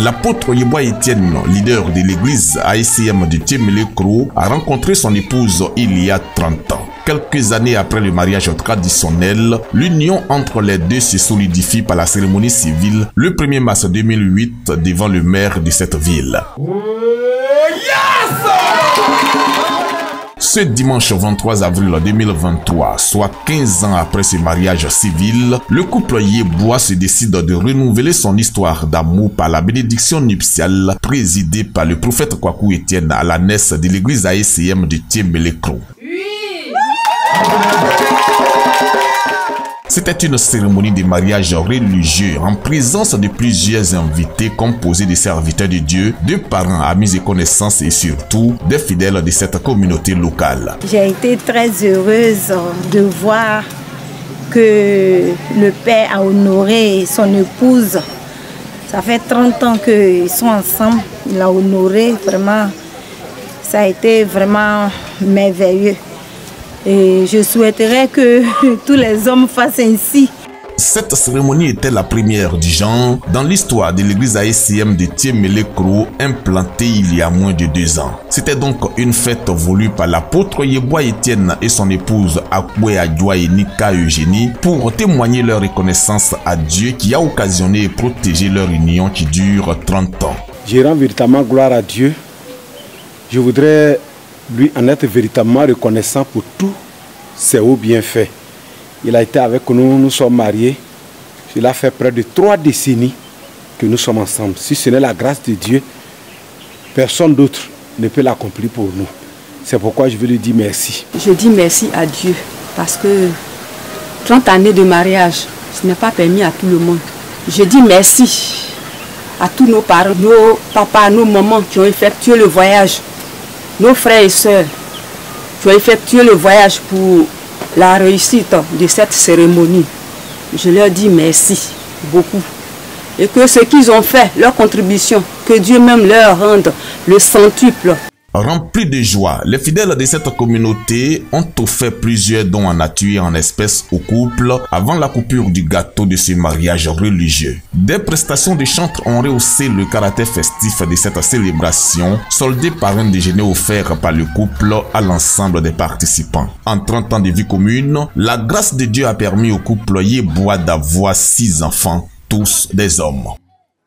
L'apôtre Yeboah Etienne, leader de l'église AECM de Thiémé-Lécro, a rencontré son épouse il y a 30 ans. Quelques années après le mariage traditionnel, l'union entre les deux se solidifie par la cérémonie civile le 1er mars 2008 devant le maire de cette ville. Ce dimanche 23 avril 2023, soit 15 ans après ce mariage civil, le couple Yeboah se décide de renouveler son histoire d'amour par la bénédiction nuptiale présidée par le prophète Kwaku Etienne à la naisse de l'église AECM de Thiémé-Lécro. C'était une cérémonie de mariage religieux en présence de plusieurs invités composés de serviteurs de Dieu, de parents, amis et connaissances et surtout des fidèles de cette communauté locale. J'ai été très heureuse de voir que le père a honoré son épouse. Ça fait 30 ans qu'ils sont ensemble, il a honoré, vraiment, ça a été vraiment merveilleux. Et je souhaiterais que tous les hommes fassent ainsi. Cette cérémonie était la première du genre dans l'histoire de l'église AECM de Thiémé-Lécro implantée il y a moins de 2 ans. C'était donc une fête voulue par l'apôtre Yeboah Etienne et son épouse Akwe Adjoa et Nika Eugénie pour témoigner leur reconnaissance à Dieu qui a occasionné et protégé leur union qui dure 30 ans. Je rends véritablement gloire à Dieu. Je voudrais lui en être véritablement reconnaissant pour tous ses hauts bienfaits. Il a été avec nous, nous sommes mariés. Il a fait près de 3 décennies que nous sommes ensemble. Si ce n'est la grâce de Dieu, personne d'autre ne peut l'accomplir pour nous. C'est pourquoi je veux lui dire merci. Je dis merci à Dieu parce que 30 années de mariage, ce n'est pas permis à tout le monde. Je dis merci à tous nos parents, nos papas, nos mamans qui ont effectué le voyage. Nos frères et sœurs qui ont effectué le voyage pour la réussite de cette cérémonie. Je leur dis merci beaucoup. Et que ce qu'ils ont fait, leur contribution, que Dieu même leur rende le centuple. Remplis de joie, les fidèles de cette communauté ont offert plusieurs dons en nature et en espèces au couple avant la coupure du gâteau de ce mariage religieux. Des prestations de chantres ont rehaussé le caractère festif de cette célébration, soldée par un déjeuner offert par le couple à l'ensemble des participants. En 30 ans de vie commune, la grâce de Dieu a permis au couple Yeboah d'avoir 6 enfants, tous des hommes.